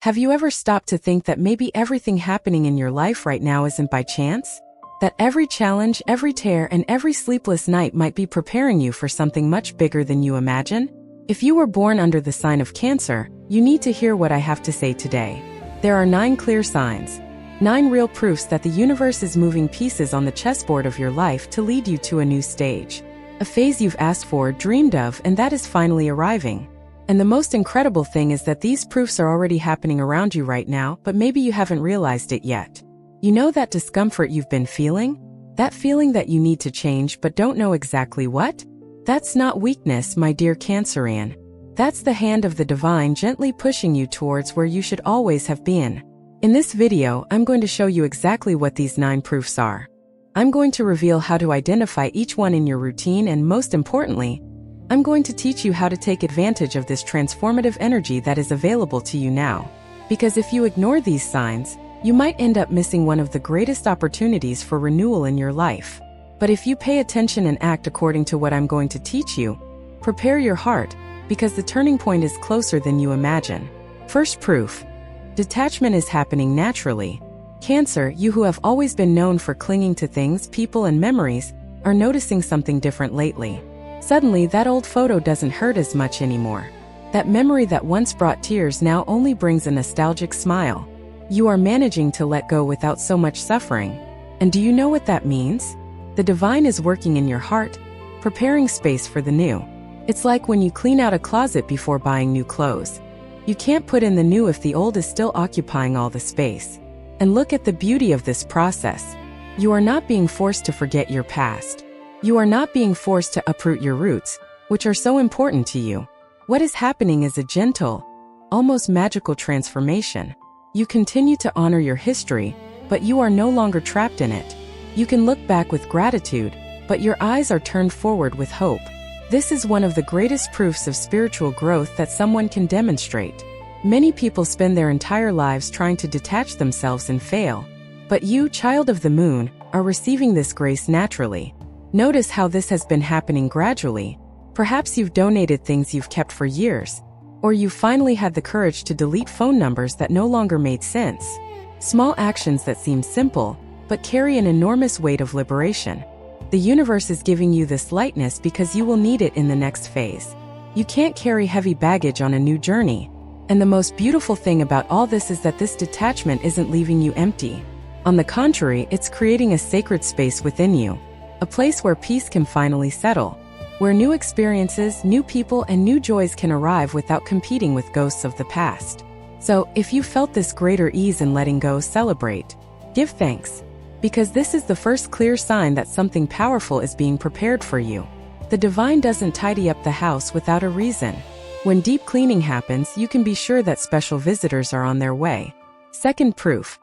Have you ever stopped to think that maybe everything happening in your life right now isn't by chance? That every challenge, every tear, and every sleepless night might be preparing you for something much bigger than you imagine? If you were born under the sign of Cancer, you need to hear what I have to say today. There are 9 clear signs. 9 real proofs that the universe is moving pieces on the chessboard of your life to lead you to a new stage. A phase you've asked for, dreamed of, and that is finally arriving. And the most incredible thing is that these proofs are already happening around you right now, but maybe you haven't realized it yet. You know that discomfort you've been feeling? That feeling that you need to change but don't know exactly what? That's not weakness, my dear Cancerian. That's the hand of the divine gently pushing you towards where you should always have been. In this video, I'm going to show you exactly what these 9 proofs are. I'm going to reveal how to identify each one in your routine, and most importantly, I'm going to teach you how to take advantage of this transformative energy that is available to you now. Because if you ignore these signs, you might end up missing one of the greatest opportunities for renewal in your life. But if you pay attention and act according to what I'm going to teach you, prepare your heart, because the turning point is closer than you imagine. First proof. Detachment is happening naturally. Cancer, you who have always been known for clinging to things, people, and memories, are noticing something different lately. Suddenly, that old photo doesn't hurt as much anymore. That memory that once brought tears now only brings a nostalgic smile. You are managing to let go without so much suffering. And do you know what that means? The divine is working in your heart, preparing space for the new. It's like when you clean out a closet before buying new clothes. You can't put in the new if the old is still occupying all the space. And look at the beauty of this process. You are not being forced to forget your past. You are not being forced to uproot your roots, which are so important to you. What is happening is a gentle, almost magical transformation. You continue to honor your history, but you are no longer trapped in it. You can look back with gratitude, but your eyes are turned forward with hope. This is one of the greatest proofs of spiritual growth that someone can demonstrate. Many people spend their entire lives trying to detach themselves and fail. But you, child of the moon, are receiving this grace naturally. Notice how this has been happening gradually. Perhaps you've donated things you've kept for years, or you finally had the courage to delete phone numbers that no longer made sense. Small actions that seem simple, but carry an enormous weight of liberation. The universe is giving you this lightness because you will need it in the next phase. You can't carry heavy baggage on a new journey. And the most beautiful thing about all this is that this detachment isn't leaving you empty. On the contrary, it's creating a sacred space within you. A place where peace can finally settle, where new experiences, new people, and new joys can arrive without competing with ghosts of the past. So, if you felt this greater ease in letting go, celebrate. Give thanks. Because this is the first clear sign that something powerful is being prepared for you. The divine doesn't tidy up the house without a reason. When deep cleaning happens, you can be sure that special visitors are on their way. Second proof.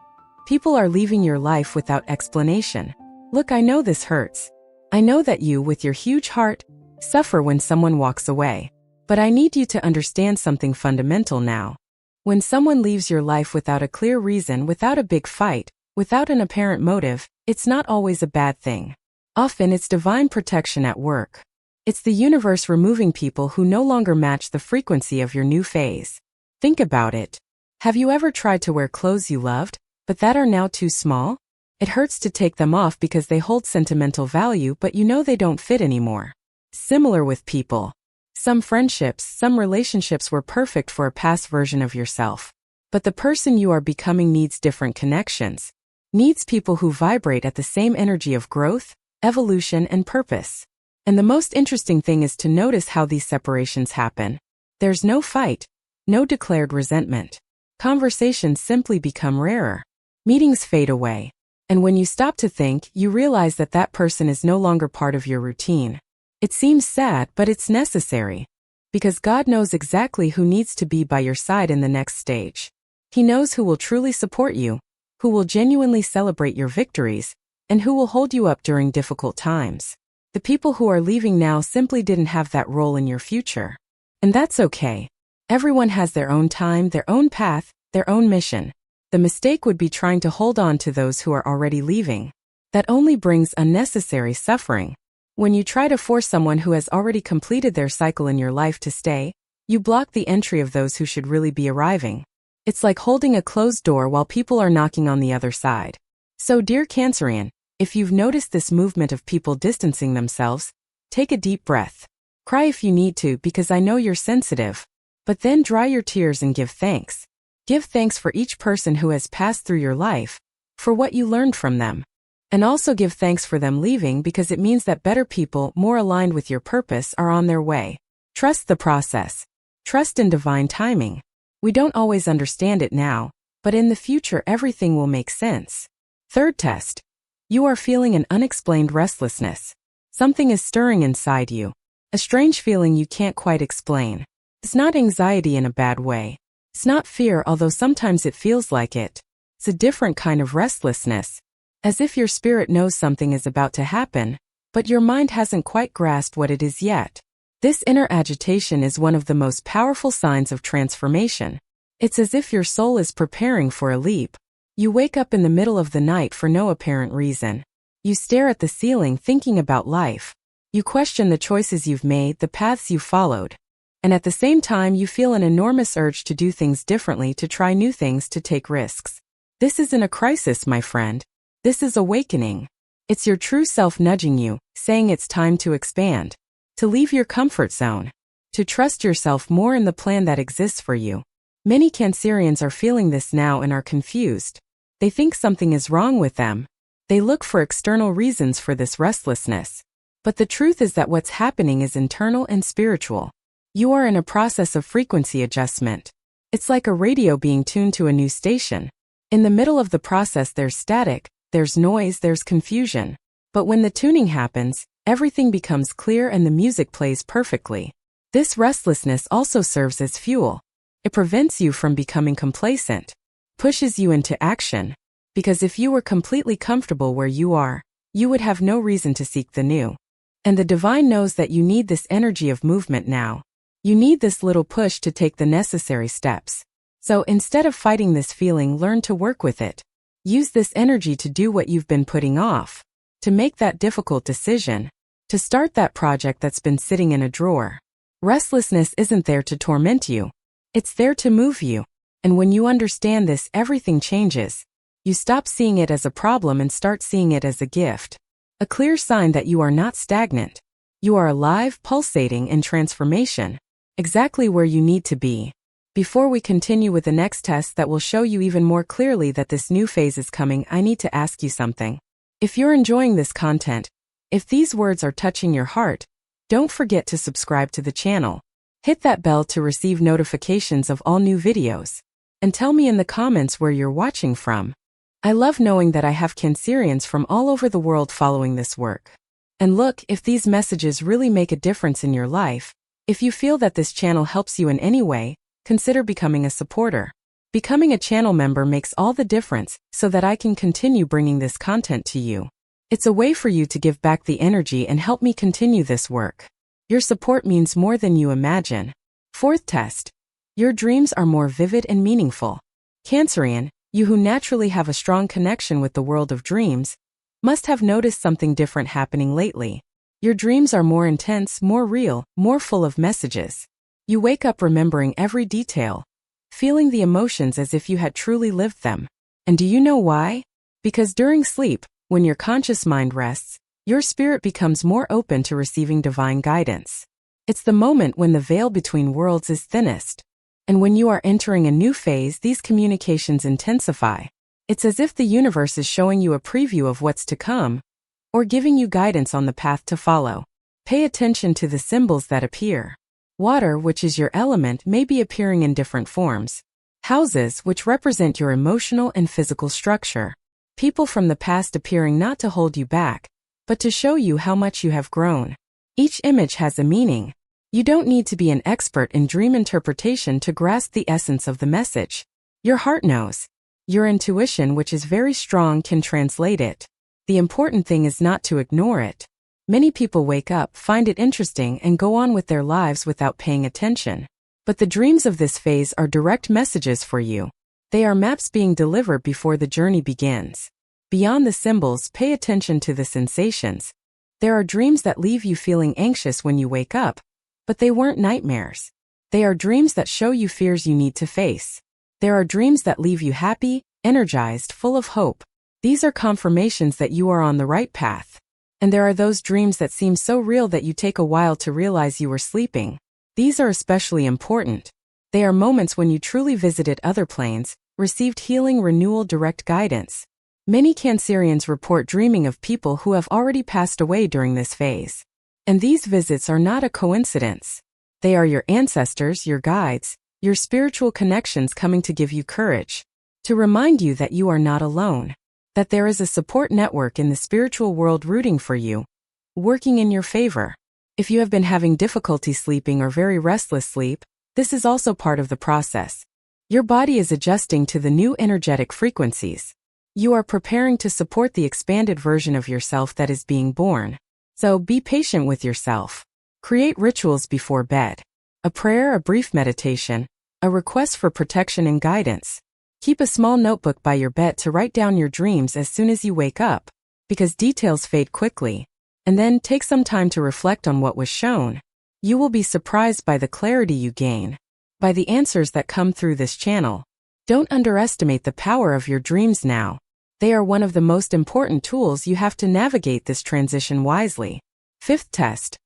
People are leaving your life without explanation. Look, I know this hurts. I know that you, with your huge heart, suffer when someone walks away. But I need you to understand something fundamental now. When someone leaves your life without a clear reason, without a big fight, without an apparent motive, it's not always a bad thing. Often it's divine protection at work. It's the universe removing people who no longer match the frequency of your new phase. Think about it. Have you ever tried to wear clothes you loved, but that are now too small? It hurts to take them off because they hold sentimental value, but you know they don't fit anymore. Similar with people. Some friendships, some relationships were perfect for a past version of yourself. But the person you are becoming needs different connections. Needs people who vibrate at the same energy of growth, evolution, and purpose. And the most interesting thing is to notice how these separations happen. There's no fight, no declared resentment. Conversations simply become rarer. Meetings fade away. And when you stop to think, you realize that that person is no longer part of your routine. It seems sad, but it's necessary. Because God knows exactly who needs to be by your side in the next stage. He knows who will truly support you, who will genuinely celebrate your victories, and who will hold you up during difficult times. The people who are leaving now simply didn't have that role in your future. And that's okay. Everyone has their own time, their own path, their own mission. The mistake would be trying to hold on to those who are already leaving. That only brings unnecessary suffering. When you try to force someone who has already completed their cycle in your life to stay, you block the entry of those who should really be arriving. It's like holding a closed door while people are knocking on the other side. So, dear Cancerian, if you've noticed this movement of people distancing themselves, take a deep breath. Cry if you need to because I know you're sensitive. But then dry your tears and give thanks. Give thanks for each person who has passed through your life, for what you learned from them. And also give thanks for them leaving because it means that better people, more aligned with your purpose, are on their way. Trust the process. Trust in divine timing. We don't always understand it now, but in the future everything will make sense. Third test. You are feeling an unexplained restlessness. Something is stirring inside you. A strange feeling you can't quite explain. It's not anxiety in a bad way. It's not fear, although sometimes it feels like it. It's a different kind of restlessness. As if your spirit knows something is about to happen, but your mind hasn't quite grasped what it is yet. This inner agitation is one of the most powerful signs of transformation. It's as if your soul is preparing for a leap. You wake up in the middle of the night for no apparent reason. You stare at the ceiling thinking about life. You question the choices you've made, the paths you've followed. And at the same time you feel an enormous urge to do things differently, to try new things, to take risks. This isn't a crisis, my friend. This is awakening. It's your true self nudging you, saying it's time to expand. To leave your comfort zone. To trust yourself more in the plan that exists for you. Many Cancerians are feeling this now and are confused. They think something is wrong with them. They look for external reasons for this restlessness. But the truth is that what's happening is internal and spiritual. You are in a process of frequency adjustment. It's like a radio being tuned to a new station. In the middle of the process there's static, there's noise, there's confusion. But when the tuning happens, everything becomes clear and the music plays perfectly. This restlessness also serves as fuel. It prevents you from becoming complacent, pushes you into action. Because if you were completely comfortable where you are, you would have no reason to seek the new. And the divine knows that you need this energy of movement now. You need this little push to take the necessary steps. So instead of fighting this feeling, learn to work with it. Use this energy to do what you've been putting off. To make that difficult decision. To start that project that's been sitting in a drawer. Restlessness isn't there to torment you. It's there to move you. And when you understand this, everything changes. You stop seeing it as a problem and start seeing it as a gift. A clear sign that you are not stagnant. You are alive, pulsating in transformation. Exactly where you need to be. Before we continue with the next test that will show you even more clearly that this new phase is coming, I need to ask you something. If you're enjoying this content, if these words are touching your heart, don't forget to subscribe to the channel. Hit that bell to receive notifications of all new videos. And tell me in the comments where you're watching from. I love knowing that I have Cancerians from all over the world following this work. And look, if these messages really make a difference in your life, if you feel that this channel helps you in any way, consider becoming a supporter. Becoming a channel member makes all the difference so that I can continue bringing this content to you. It's a way for you to give back the energy and help me continue this work. Your support means more than you imagine. Fourth test. Your dreams are more vivid and meaningful. Cancerian, you who naturally have a strong connection with the world of dreams, must have noticed something different happening lately. Your dreams are more intense, more real, more full of messages. You wake up remembering every detail, feeling the emotions as if you had truly lived them. And do you know why? Because during sleep, when your conscious mind rests, your spirit becomes more open to receiving divine guidance. It's the moment when the veil between worlds is thinnest. And when you are entering a new phase, these communications intensify. It's as if the universe is showing you a preview of what's to come, or giving you guidance on the path to follow. Pay attention to the symbols that appear. Water, which is your element, may be appearing in different forms. Houses, which represent your emotional and physical structure. People from the past appearing not to hold you back, but to show you how much you have grown. Each image has a meaning. You don't need to be an expert in dream interpretation to grasp the essence of the message. Your heart knows. Your intuition, which is very strong, can translate it. The important thing is not to ignore it. Many people wake up, find it interesting, and go on with their lives without paying attention. But the dreams of this phase are direct messages for you. They are maps being delivered before the journey begins. Beyond the symbols, pay attention to the sensations. There are dreams that leave you feeling anxious when you wake up, but they weren't nightmares. They are dreams that show you fears you need to face. There are dreams that leave you happy, energized, full of hope. These are confirmations that you are on the right path. And there are those dreams that seem so real that you take a while to realize you were sleeping. These are especially important. They are moments when you truly visited other planes, received healing, renewal, direct guidance. Many Cancerians report dreaming of people who have already passed away during this phase. And these visits are not a coincidence. They are your ancestors, your guides, your spiritual connections coming to give you courage, to remind you that you are not alone, that there is a support network in the spiritual world rooting for you, working in your favor. If you have been having difficulty sleeping or very restless sleep, this is also part of the process. Your body is adjusting to the new energetic frequencies. You are preparing to support the expanded version of yourself that is being born. So be patient with yourself. Create rituals before bed. A prayer, a brief meditation, a request for protection and guidance. Keep a small notebook by your bed to write down your dreams as soon as you wake up, because details fade quickly. And then take some time to reflect on what was shown. You will be surprised by the clarity you gain, by the answers that come through this channel. Don't underestimate the power of your dreams now. They are one of the most important tools you have to navigate this transition wisely. Fifth test.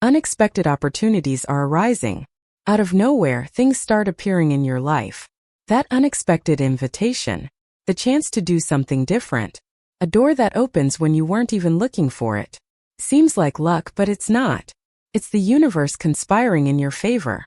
Unexpected opportunities are arising. Out of nowhere, things start appearing in your life. That unexpected invitation, the chance to do something different, a door that opens when you weren't even looking for it. Seems like luck, but it's not. It's the universe conspiring in your favor.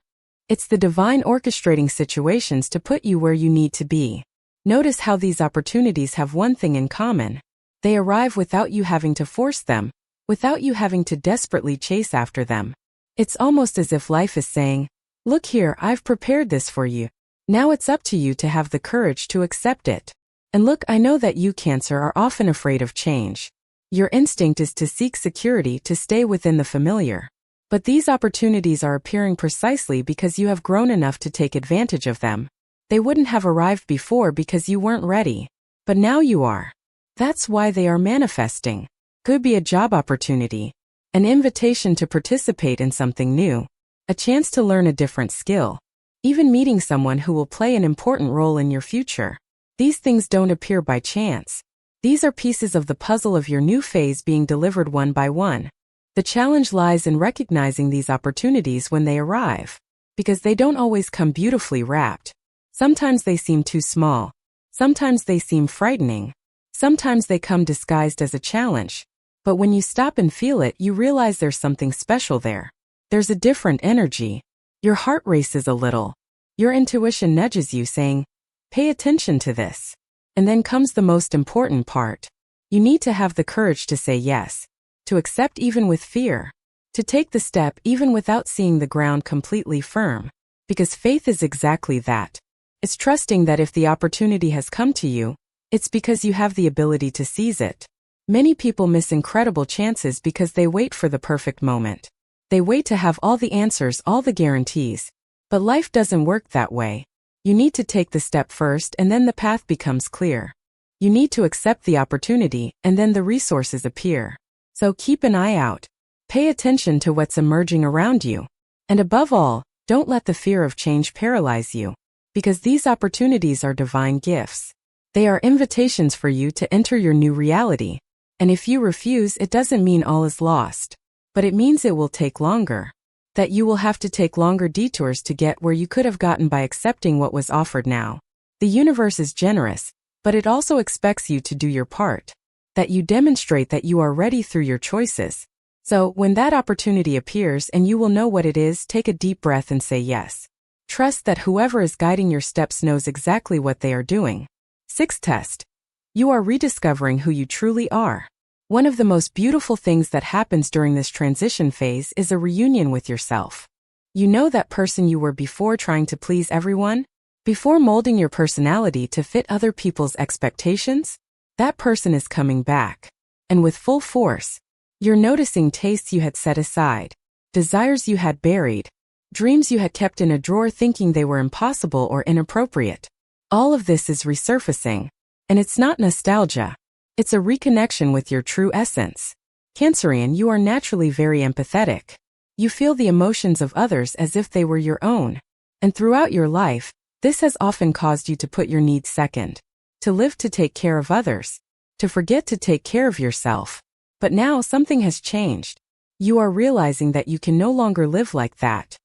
It's the divine orchestrating situations to put you where you need to be. Notice how these opportunities have one thing in common. They arrive without you having to force them, without you having to desperately chase after them. It's almost as if life is saying, "Look here, I've prepared this for you. Now it's up to you to have the courage to accept it." And look, I know that you, Cancer, are often afraid of change. Your instinct is to seek security, to stay within the familiar. But these opportunities are appearing precisely because you have grown enough to take advantage of them. They wouldn't have arrived before because you weren't ready. But now you are. That's why they are manifesting. Could be a job opportunity, an invitation to participate in something new, a chance to learn a different skill, even meeting someone who will play an important role in your future. These things don't appear by chance. These are pieces of the puzzle of your new phase being delivered one by one. The challenge lies in recognizing these opportunities when they arrive, because they don't always come beautifully wrapped. Sometimes they seem too small. Sometimes they seem frightening. Sometimes they come disguised as a challenge. But when you stop and feel it, you realize there's something special there. There's a different energy. Your heart races a little. Your intuition nudges you, saying, "Pay attention to this." And then comes the most important part. You need to have the courage to say yes, to accept even with fear, to take the step even without seeing the ground completely firm. Because faith is exactly that. It's trusting that if the opportunity has come to you, it's because you have the ability to seize it. Many people miss incredible chances because they wait for the perfect moment. They wait to have all the answers, all the guarantees. But life doesn't work that way. You need to take the step first, and then the path becomes clear. You need to accept the opportunity, and then the resources appear. So keep an eye out. Pay attention to what's emerging around you. And above all, don't let the fear of change paralyze you. Because these opportunities are divine gifts. They are invitations for you to enter your new reality. And if you refuse, it doesn't mean all is lost. But it means it will take longer. That you will have to take longer detours to get where you could have gotten by accepting what was offered now. The universe is generous, but it also expects you to do your part. That you demonstrate that you are ready through your choices. So, when that opportunity appears and you will know what it is, take a deep breath and say yes. Trust that whoever is guiding your steps knows exactly what they are doing. Sixth test. You are rediscovering who you truly are. One of the most beautiful things that happens during this transition phase is a reunion with yourself. You know that person you were before, trying to please everyone? Before molding your personality to fit other people's expectations? That person is coming back. And with full force. You're noticing tastes you had set aside, desires you had buried, dreams you had kept in a drawer thinking they were impossible or inappropriate. All of this is resurfacing. And it's not nostalgia. It's a reconnection with your true essence. Cancerian, you are naturally very empathetic. You feel the emotions of others as if they were your own. And throughout your life, This has often caused you to put your needs second, to live to take care of others, to forget to take care of yourself. But now something has changed. You are realizing that you can no longer live like that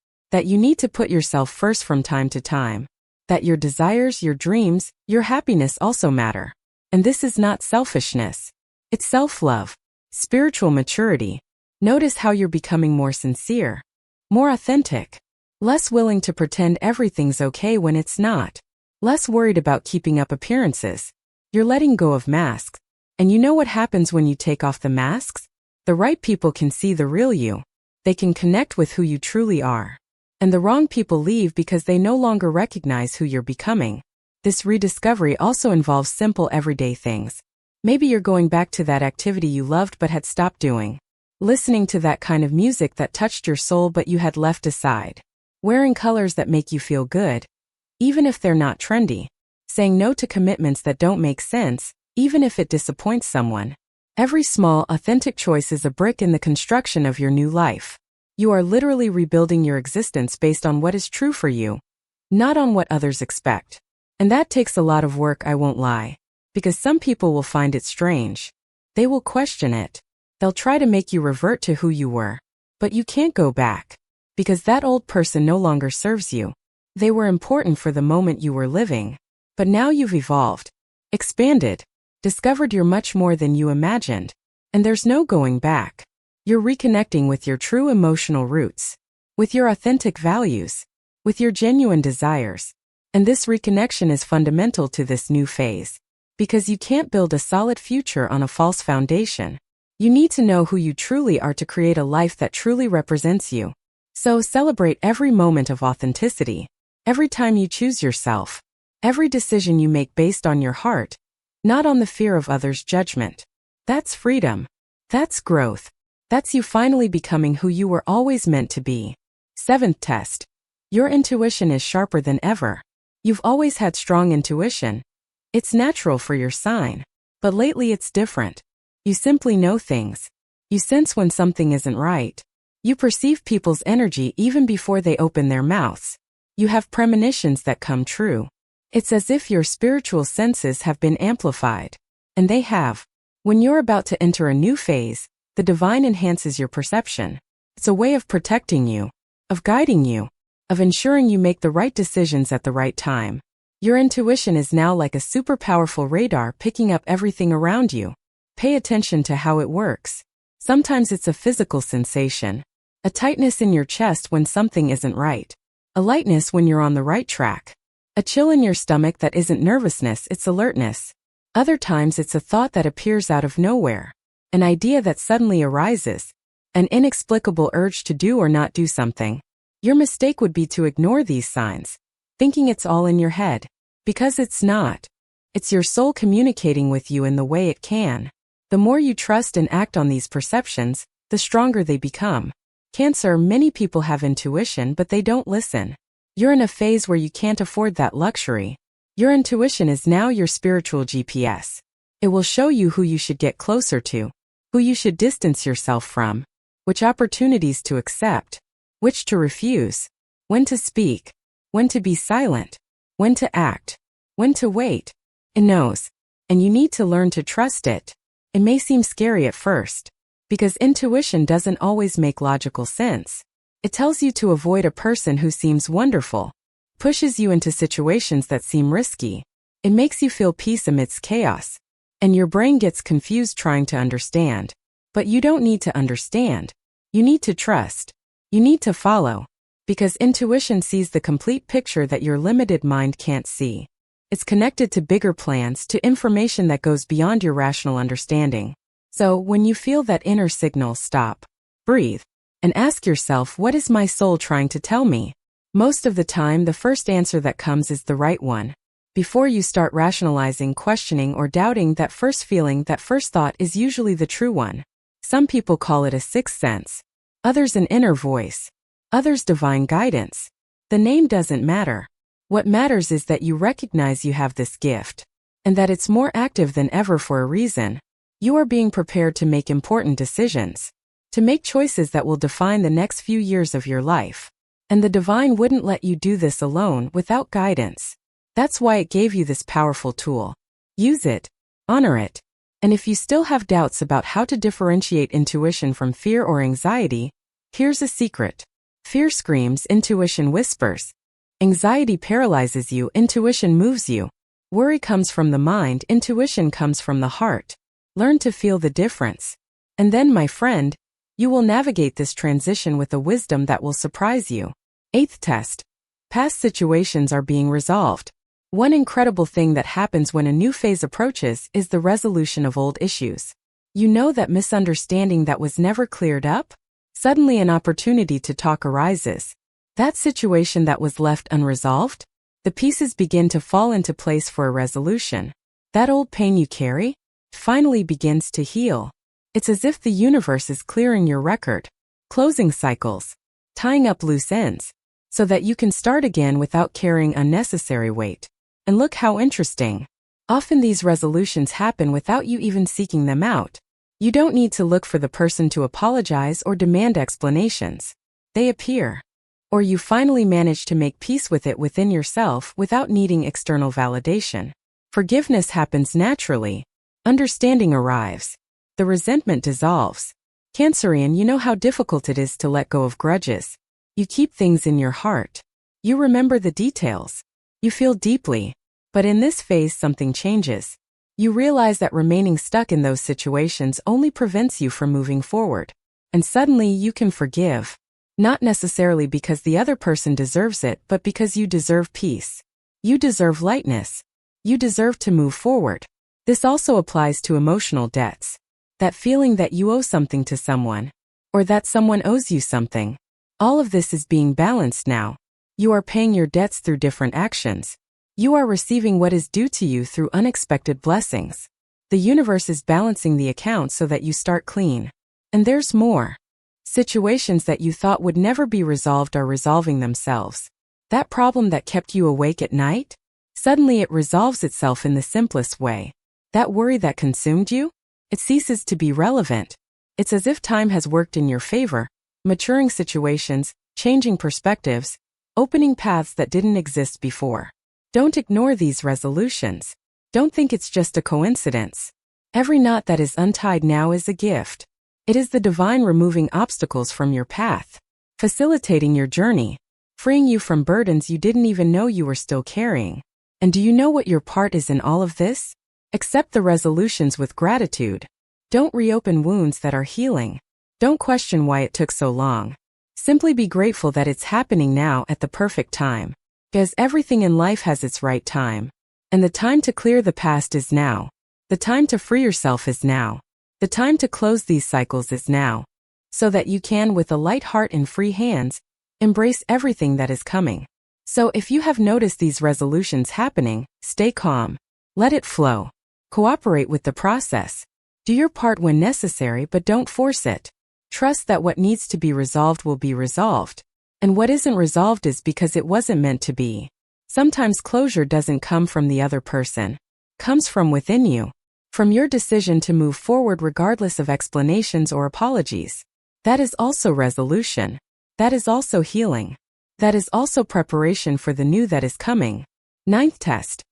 you need to put yourself first from time to time, that your desires, your dreams, your happiness also matter. And this is not selfishness. It's self-love, spiritual maturity. Notice how you're becoming more sincere, more authentic, less willing to pretend everything's okay when it's not, less worried about keeping up appearances. You're letting go of masks. And you know what happens when you take off the masks? The right people can see the real you. They can connect with who you truly are. And the wrong people leave because they no longer recognize who you're becoming. This rediscovery also involves simple everyday things. Maybe you're going back to that activity you loved but had stopped doing. Listening to that kind of music that touched your soul but you had left aside. Wearing colors that make you feel good, even if they're not trendy. Saying no to commitments that don't make sense, even if it disappoints someone. Every small, authentic choice is a brick in the construction of your new life. You are literally rebuilding your existence based on what is true for you, not on what others expect. And that takes a lot of work, I won't lie. Because some people will find it strange. They will question it. They'll try to make you revert to who you were. But you can't go back. Because that old person no longer serves you. They were important for the moment you were living. But now you've evolved, expanded, discovered you're much more than you imagined. And there's no going back. You're reconnecting with your true emotional roots, with your authentic values, with your genuine desires. And this reconnection is fundamental to this new phase. Because you can't build a solid future on a false foundation. You need to know who you truly are to create a life that truly represents you. So celebrate every moment of authenticity, every time you choose yourself, every decision you make based on your heart, not on the fear of others' judgment. That's freedom. That's growth. That's you finally becoming who you were always meant to be. 7th test. Your intuition is sharper than ever. You've always had strong intuition. It's natural for your sign. But lately it's different. You simply know things. You sense when something isn't right. You perceive people's energy even before they open their mouths. You have premonitions that come true. It's as if your spiritual senses have been amplified. And they have. When you're about to enter a new phase, the divine enhances your perception. It's a way of protecting you, of guiding you, of ensuring you make the right decisions at the right time. Your intuition is now like a super powerful radar picking up everything around you. Pay attention to how it works. Sometimes it's a physical sensation, a tightness in your chest when something isn't right, a lightness when you're on the right track, a chill in your stomach that isn't nervousness, it's alertness. Other times it's a thought that appears out of nowhere. An idea that suddenly arises, an inexplicable urge to do or not do something. Your mistake would be to ignore these signs, thinking it's all in your head, because it's not. It's your soul communicating with you in the way it can. The more you trust and act on these perceptions, the stronger they become. Cancer, many people have intuition but they don't listen. You're in a phase where you can't afford that luxury. Your intuition is now your spiritual GPS. It will show you who you should get closer to, who you should distance yourself from, which opportunities to accept, which to refuse, when to speak, when to be silent, when to act, when to wait. It knows, and you need to learn to trust it. It may seem scary at first, because intuition doesn't always make logical sense. It tells you to avoid a person who seems wonderful, pushes you into situations that seem risky. It makes you feel peace amidst chaos. And your brain gets confused trying to understand. But you don't need to understand. You need to trust. You need to follow. Because intuition sees the complete picture that your limited mind can't see. It's connected to bigger plans, to information that goes beyond your rational understanding. So, when you feel that inner signal, stop, breathe, and ask yourself, what is my soul trying to tell me? Most of the time, the first answer that comes is the right one. Before you start rationalizing, questioning, or doubting, that first feeling, that first thought is usually the true one. Some people call it a sixth sense. Others an inner voice. Others divine guidance. The name doesn't matter. What matters is that you recognize you have this gift. And that it's more active than ever for a reason. You are being prepared to make important decisions. To make choices that will define the next few years of your life. And the divine wouldn't let you do this alone without guidance. That's why it gave you this powerful tool. Use it. Honor it. And if you still have doubts about how to differentiate intuition from fear or anxiety, here's a secret. Fear screams, intuition whispers. Anxiety paralyzes you, intuition moves you. Worry comes from the mind, intuition comes from the heart. Learn to feel the difference. And then, my friend, you will navigate this transition with a wisdom that will surprise you. 8th test. Past situations are being resolved. One incredible thing that happens when a new phase approaches is the resolution of old issues. You know that misunderstanding that was never cleared up? Suddenly an opportunity to talk arises. That situation that was left unresolved? The pieces begin to fall into place for a resolution. That old pain you carry finally begins to heal. It's as if the universe is clearing your record, closing cycles, tying up loose ends, so that you can start again without carrying unnecessary weight. And look how interesting. Often these resolutions happen without you even seeking them out. You don't need to look for the person to apologize or demand explanations. They appear. Or you finally manage to make peace with it within yourself without needing external validation. Forgiveness happens naturally. Understanding arrives. The resentment dissolves. Cancerian, you know how difficult it is to let go of grudges. You keep things in your heart. You remember the details. You feel deeply. But in this phase something changes. You realize that remaining stuck in those situations only prevents you from moving forward. And suddenly you can forgive. Not necessarily because the other person deserves it, but because you deserve peace. You deserve lightness. You deserve to move forward. This also applies to emotional debts. That feeling that you owe something to someone, or that someone owes you something. All of this is being balanced now. You are paying your debts through different actions. You are receiving what is due to you through unexpected blessings. The universe is balancing the account so that you start clean. And there's more. Situations that you thought would never be resolved are resolving themselves. That problem that kept you awake at night? Suddenly it resolves itself in the simplest way. That worry that consumed you? It ceases to be relevant. It's as if time has worked in your favor, maturing situations, changing perspectives, opening paths that didn't exist before. Don't ignore these resolutions. Don't think it's just a coincidence. Every knot that is untied now is a gift. It is the divine removing obstacles from your path, facilitating your journey, freeing you from burdens you didn't even know you were still carrying. And do you know what your part is in all of this? Accept the resolutions with gratitude. Don't reopen wounds that are healing. Don't question why it took so long. Simply be grateful that it's happening now at the perfect time. Because everything in life has its right time. And the time to clear the past is now. The time to free yourself is now. The time to close these cycles is now. So that you can, with a light heart and free hands, embrace everything that is coming. So if you have noticed these resolutions happening, stay calm. Let it flow. Cooperate with the process. Do your part when necessary, but don't force it. Trust that what needs to be resolved will be resolved. And what isn't resolved is because it wasn't meant to be. Sometimes closure doesn't come from the other person. Comes from within you. From your decision to move forward regardless of explanations or apologies. That is also resolution. That is also healing. That is also preparation for the new that is coming. 9th test.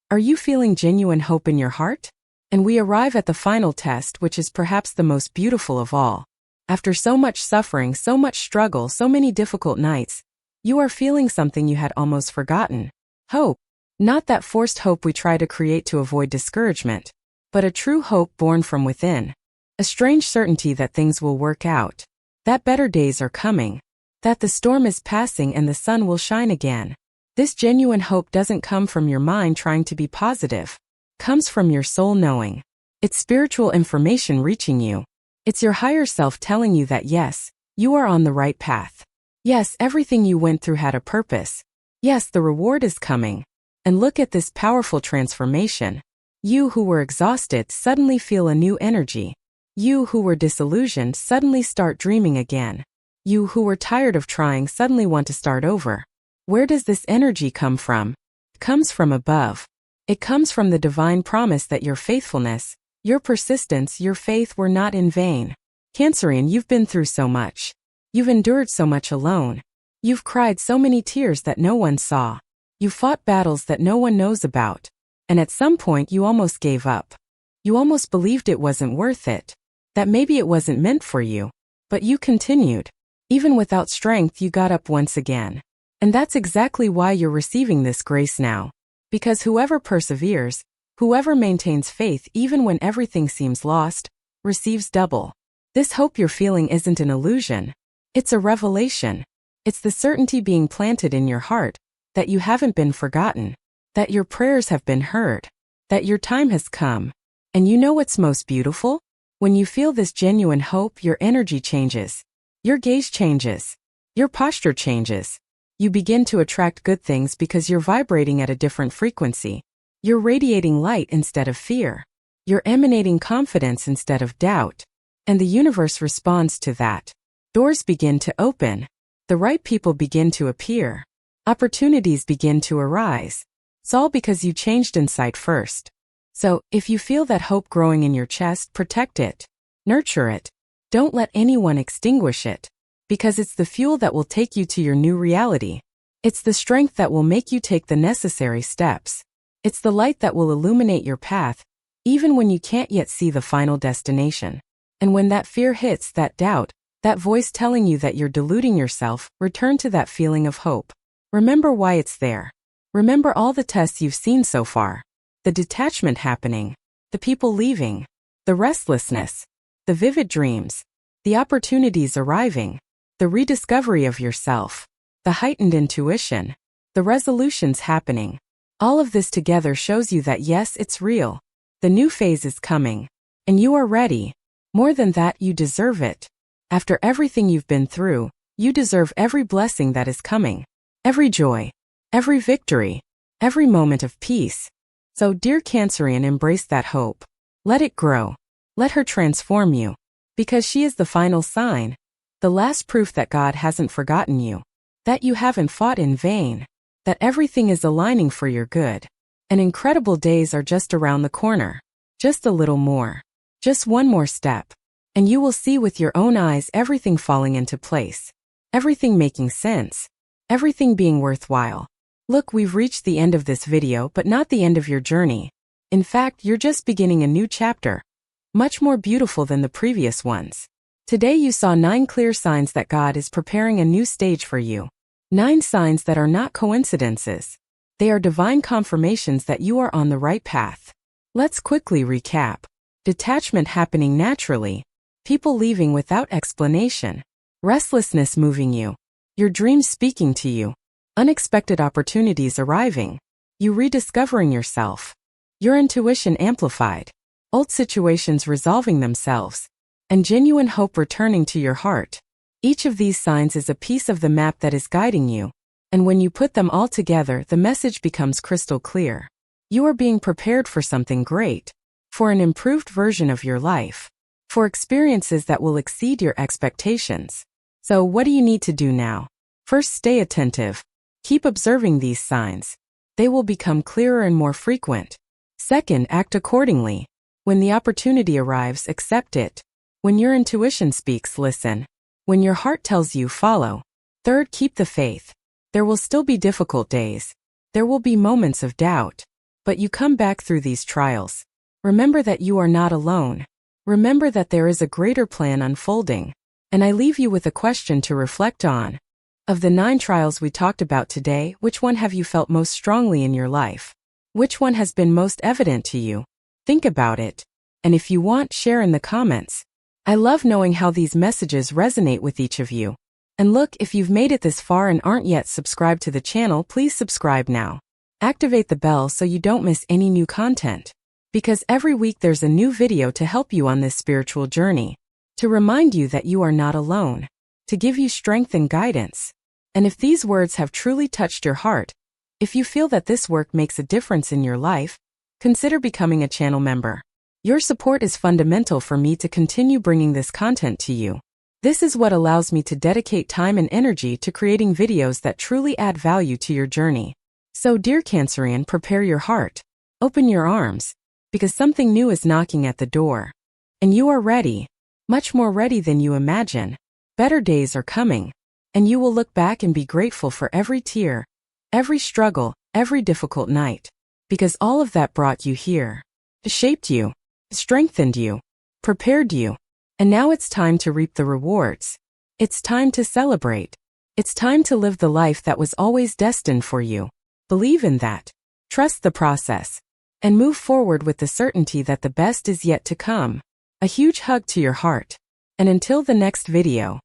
Are you feeling genuine hope in your heart? And we arrive at the final test, which is perhaps the most beautiful of all. After so much suffering, so much struggle, so many difficult nights, you are feeling something you had almost forgotten. Hope. Not that forced hope we try to create to avoid discouragement, but a true hope born from within. A strange certainty that things will work out. That better days are coming. That the storm is passing and the sun will shine again. This genuine hope doesn't come from your mind trying to be positive. Comes from your soul knowing. It's spiritual information reaching you. It's your higher self telling you that yes, you are on the right path. Yes, everything you went through had a purpose. Yes, the reward is coming. And look at this powerful transformation. You who were exhausted suddenly feel a new energy. You who were disillusioned suddenly start dreaming again. You who were tired of trying suddenly want to start over. Where does this energy come from? It comes from above. It comes from the divine promise that your faithfulness, your persistence, your faith were not in vain. Cancerian, you've been through so much. You've endured so much alone. You've cried so many tears that no one saw. You fought battles that no one knows about. And at some point you almost gave up. You almost believed it wasn't worth it. That maybe it wasn't meant for you. But you continued. Even without strength, you got up once again. And that's exactly why you're receiving this grace now. Because whoever perseveres, whoever maintains faith even when everything seems lost, receives double. This hope you're feeling isn't an illusion. It's a revelation. It's the certainty being planted in your heart that you haven't been forgotten, that your prayers have been heard, that your time has come. And you know what's most beautiful? When you feel this genuine hope, your energy changes. Your gaze changes. Your posture changes. You begin to attract good things because you're vibrating at a different frequency. You're radiating light instead of fear. You're emanating confidence instead of doubt. And the universe responds to that. Doors begin to open. The right people begin to appear. Opportunities begin to arise. It's all because you changed inside first. So, if you feel that hope growing in your chest, protect it. Nurture it. Don't let anyone extinguish it. Because it's the fuel that will take you to your new reality. It's the strength that will make you take the necessary steps. It's the light that will illuminate your path, even when you can't yet see the final destination. And when that fear hits, that doubt, that voice telling you that you're deluding yourself, return to that feeling of hope. Remember why it's there. Remember all the tests you've seen so far. The detachment happening, the people leaving, the restlessness, the vivid dreams, the opportunities arriving, the rediscovery of yourself, the heightened intuition, the resolutions happening. All of this together shows you that yes, it's real. The new phase is coming. And you are ready. More than that, you deserve it. After everything you've been through, you deserve every blessing that is coming. Every joy, every victory, every moment of peace. So, dear Cancerian, embrace that hope. Let it grow. Let her transform you. Because she is the final sign, the last proof that God hasn't forgotten you, that you haven't fought in vain, that everything is aligning for your good. And incredible days are just around the corner. Just a little more. Just one more step. And you will see with your own eyes everything falling into place. Everything making sense. Everything being worthwhile. Look, we've reached the end of this video, but not the end of your journey. In fact, you're just beginning a new chapter. Much more beautiful than the previous ones. Today you saw 9 clear signs that God is preparing a new stage for you. 9 signs that are not coincidences. They are divine confirmations that you are on the right path. Let's quickly recap. Detachment happening naturally. People leaving without explanation. Restlessness moving you. Your dreams speaking to you. Unexpected opportunities arriving. You rediscovering yourself. Your intuition amplified. Old situations resolving themselves. And genuine hope returning to your heart. Each of these signs is a piece of the map that is guiding you. And when you put them all together, the message becomes crystal clear. You are being prepared for something great. For an improved version of your life. For experiences that will exceed your expectations. So what do you need to do now? First, stay attentive. Keep observing these signs. They will become clearer and more frequent. Second, act accordingly. When the opportunity arrives, accept it. When your intuition speaks, listen. When your heart tells you, follow. Third, keep the faith. There will still be difficult days. There will be moments of doubt. But you come back through these trials. Remember that you are not alone. Remember that there is a greater plan unfolding. And I leave you with a question to reflect on. Of the 9 trials we talked about today, which one have you felt most strongly in your life? Which one has been most evident to you? Think about it. And if you want, share in the comments. I love knowing how these messages resonate with each of you. And look, if you've made it this far and aren't yet subscribed to the channel, please subscribe now. Activate the bell so you don't miss any new content. Because every week there's a new video to help you on this spiritual journey. To remind you that you are not alone. To give you strength and guidance. And if these words have truly touched your heart, if you feel that this work makes a difference in your life, consider becoming a channel member. Your support is fundamental for me to continue bringing this content to you. This is what allows me to dedicate time and energy to creating videos that truly add value to your journey. So, dear Cancerian, prepare your heart. Open your arms. Because something new is knocking at the door. And you are ready. Much more ready than you imagine. Better days are coming. And you will look back and be grateful for every tear, every struggle, every difficult night. Because all of that brought you here, shaped you, strengthened you, prepared you. And now it's time to reap the rewards. It's time to celebrate. It's time to live the life that was always destined for you. Believe in that. Trust the process. And move forward with the certainty that the best is yet to come. A huge hug to your heart. And until the next video.